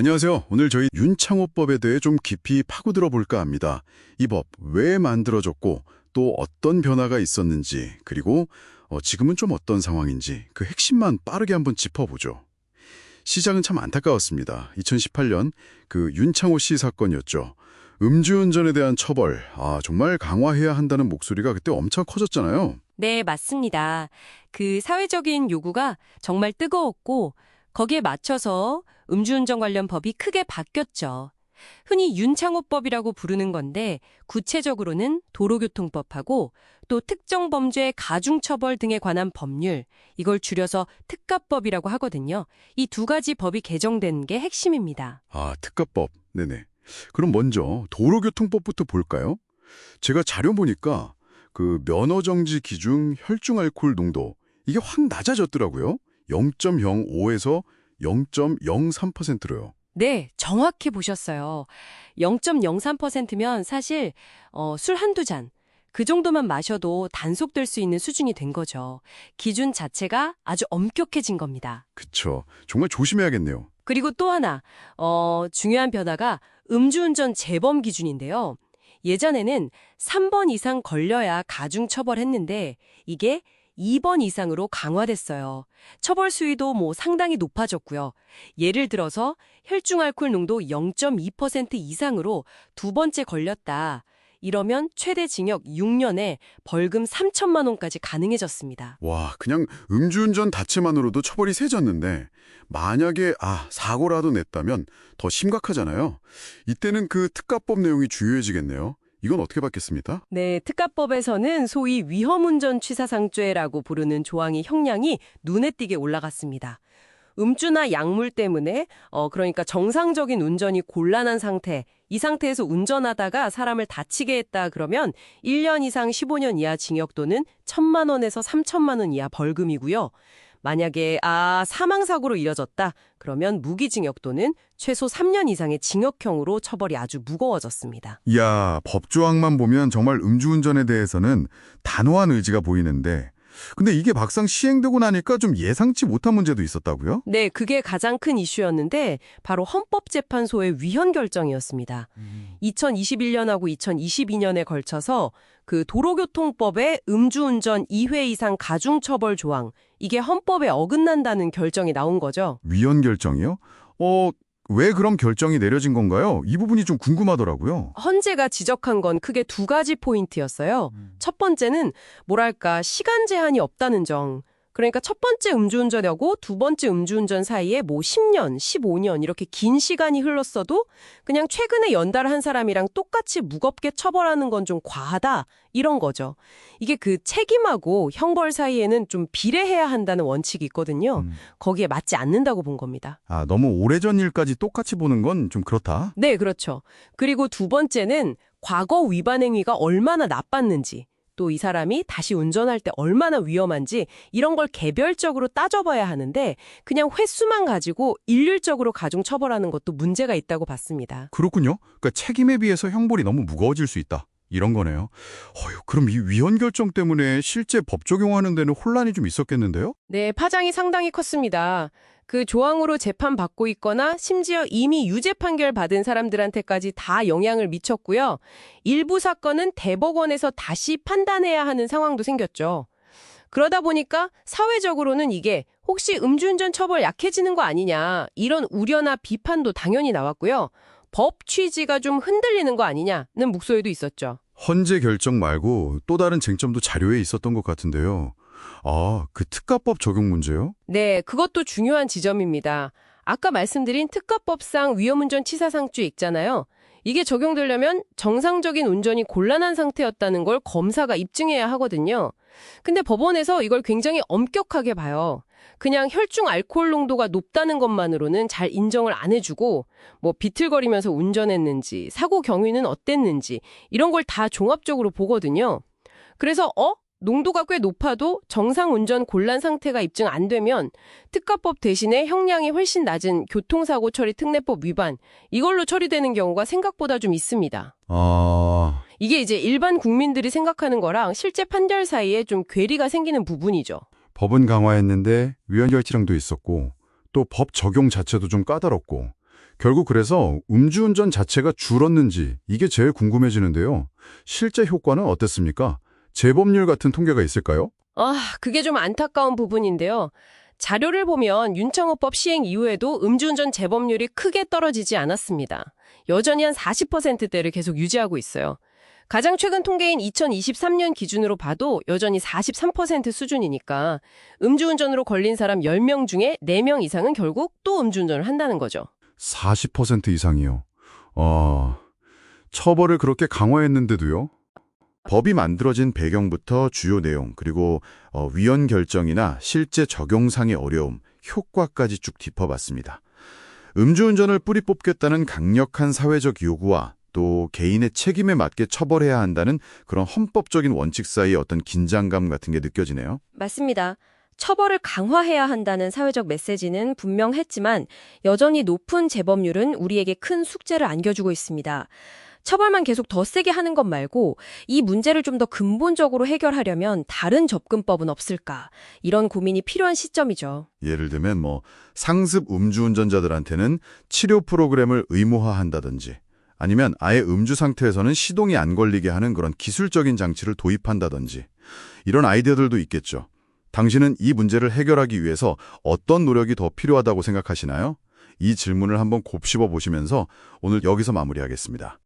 안녕하세요. 오늘 저희 윤창호법에 대해 좀 깊이 파고들어 볼까 합니다. 이 법 왜 만들어졌고 또 어떤 변화가 있었는지 그리고 지금은 좀 어떤 상황인지 그 핵심만 빠르게 한번 짚어보죠. 시작은 참 안타까웠습니다. 2018년 그 윤창호 씨 사건이었죠. 음주운전에 대한 처벌, 정말 강화해야 한다는 목소리가 그때 엄청 커졌잖아요. 네, 맞습니다. 그 사회적인 요구가 정말 뜨거웠고 거기에 맞춰서 음주운전 관련 법이 크게 바뀌었죠. 흔히 윤창호법이라고 부르는 건데 구체적으로는 도로교통법하고 또 특정 범죄 가중처벌 등에 관한 법률, 이걸 줄여서 특가법이라고 하거든요. 이 두 가지 법이 개정된 게 핵심입니다. 특가법. 네네. 그럼 먼저 도로교통법부터 볼까요? 제가 자료 보니까 그 면허정지 기준 혈중 알코올 농도 이게 확 낮아졌더라고요. 0.05에서 0.03%로요. 네, 정확히 보셨어요. 0.03%면 사실 술 한두 잔, 그 정도만 마셔도 단속될 수 있는 수준이 된 거죠. 기준 자체가 아주 엄격해진 겁니다. 그쵸. 정말 조심해야겠네요. 그리고 또 하나, 중요한 변화가 음주운전 재범 기준인데요. 예전에는 3번 이상 걸려야 가중 처벌했는데 이게 2번 이상으로 강화됐어요. 처벌 수위도 상당히 높아졌고요. 예를 들어서 혈중 알코올 농도 0.2% 이상으로 두 번째 걸렸다. 이러면 최대 징역 6년에 벌금 3천만 원까지 가능해졌습니다. 와, 그냥 음주운전 자체만으로도 처벌이 세졌는데 만약에 사고라도 냈다면 더 심각하잖아요. 이때는 그 특가법 내용이 중요해지겠네요. 이건 어떻게 받겠습니까? 네, 특가법에서는 소위 위험운전 취사상죄라고 부르는 조항의 형량이 눈에 띄게 올라갔습니다. 음주나 약물 때문에 그러니까 정상적인 운전이 곤란한 상태, 이 상태에서 운전하다가 사람을 다치게 했다 그러면 1년 이상 15년 이하 징역 또는 1천만 원에서 3천만 원 이하 벌금이고요. 만약에 사망사고로 이뤄졌다 그러면 무기징역 또는 최소 3년 이상의 징역형으로 처벌이 아주 무거워졌습니다. 이야, 법조항만 보면 정말 음주운전에 대해서는 단호한 의지가 보이는데 근데 이게 막상 시행되고 나니까 좀 예상치 못한 문제도 있었다고요? 네, 그게 가장 큰 이슈였는데 바로 헌법재판소의 위헌 결정이었습니다. 2021년하고 2022년에 걸쳐서 그 도로교통법의 음주운전 2회 이상 가중처벌 조항, 이게 헌법에 어긋난다는 결정이 나온 거죠. 위헌 결정이요? 왜 그런 결정이 내려진 건가요? 이 부분이 좀 궁금하더라고요. 헌재가 지적한 건 크게 두 가지 포인트였어요. 첫 번째는 시간 제한이 없다는 점. 그러니까 첫 번째 음주운전하고 두 번째 음주운전 사이에 10년, 15년 이렇게 긴 시간이 흘렀어도 그냥 최근에 연달한 사람이랑 똑같이 무겁게 처벌하는 건 좀 과하다, 이런 거죠. 이게 그 책임하고 형벌 사이에는 좀 비례해야 한다는 원칙이 있거든요. 거기에 맞지 않는다고 본 겁니다. 너무 오래전 일까지 똑같이 보는 건 좀 그렇다. 네, 그렇죠. 그리고 두 번째는 과거 위반 행위가 얼마나 나빴는지, 또 이 사람이 다시 운전할 때 얼마나 위험한지 이런 걸 개별적으로 따져봐야 하는데 그냥 횟수만 가지고 일률적으로 가중 처벌하는 것도 문제가 있다고 봤습니다. 그렇군요. 그러니까 책임에 비해서 형벌이 너무 무거워질 수 있다. 이런 거네요. 그럼 이 위헌 결정 때문에 실제 법 적용하는 데는 혼란이 좀 있었겠는데요? 네, 파장이 상당히 컸습니다. 그 조항으로 재판받고 있거나 심지어 이미 유죄 판결 받은 사람들한테까지 다 영향을 미쳤고요. 일부 사건은 대법원에서 다시 판단해야 하는 상황도 생겼죠. 그러다 보니까 사회적으로는 이게 혹시 음주운전 처벌 약해지는 거 아니냐, 이런 우려나 비판도 당연히 나왔고요. 법 취지가 좀 흔들리는 거 아니냐는 목소리도 있었죠. 헌재 결정 말고 또 다른 쟁점도 자료에 있었던 것 같은데요. 그 특가법 적용 문제요? 네, 그것도 중요한 지점입니다. 아까 말씀드린 특가법상 위험운전 치사상죄 있잖아요. 이게 적용되려면 정상적인 운전이 곤란한 상태였다는 걸 검사가 입증해야 하거든요. 근데 법원에서 이걸 굉장히 엄격하게 봐요. 그냥 혈중 알코올 농도가 높다는 것만으로는 잘 인정을 안 해주고 비틀거리면서 운전했는지, 사고 경위는 어땠는지 이런 걸 다 종합적으로 보거든요. 그래서 농도가 꽤 높아도 정상 운전 곤란 상태가 입증 안 되면 특가법 대신에 형량이 훨씬 낮은 교통사고 처리 특례법 위반, 이걸로 처리되는 경우가 생각보다 좀 있습니다. 이게 이제 일반 국민들이 생각하는 거랑 실제 판결 사이에 좀 괴리가 생기는 부분이죠. 법은 강화했는데 위헌 결정도 있었고 또 법 적용 자체도 좀 까다롭고 결국 그래서 음주운전 자체가 줄었는지 이게 제일 궁금해지는데요. 실제 효과는 어땠습니까? 재범률 같은 통계가 있을까요? 그게 좀 안타까운 부분인데요. 자료를 보면 윤창호법 시행 이후에도 음주운전 재범률이 크게 떨어지지 않았습니다. 여전히 한 40%대를 계속 유지하고 있어요. 가장 최근 통계인 2023년 기준으로 봐도 여전히 43% 수준이니까 음주운전으로 걸린 사람 10명 중에 4명 이상은 결국 또 음주운전을 한다는 거죠. 40% 이상이요. 처벌을 그렇게 강화했는데도요? 법이 만들어진 배경부터 주요 내용, 그리고 위헌 결정이나 실제 적용상의 어려움, 효과까지 쭉 짚어봤습니다. 음주운전을 뿌리 뽑겠다는 강력한 사회적 요구와 또 개인의 책임에 맞게 처벌해야 한다는 그런 헌법적인 원칙 사이의 어떤 긴장감 같은 게 느껴지네요. 맞습니다. 처벌을 강화해야 한다는 사회적 메시지는 분명했지만 여전히 높은 재범률은 우리에게 큰 숙제를 안겨주고 있습니다. 처벌만 계속 더 세게 하는 것 말고 이 문제를 좀 더 근본적으로 해결하려면 다른 접근법은 없을까? 이런 고민이 필요한 시점이죠. 예를 들면 상습 음주운전자들한테는 치료 프로그램을 의무화한다든지 아니면 아예 음주 상태에서는 시동이 안 걸리게 하는 그런 기술적인 장치를 도입한다든지 이런 아이디어들도 있겠죠. 당신은 이 문제를 해결하기 위해서 어떤 노력이 더 필요하다고 생각하시나요? 이 질문을 한번 곱씹어 보시면서 오늘 여기서 마무리하겠습니다.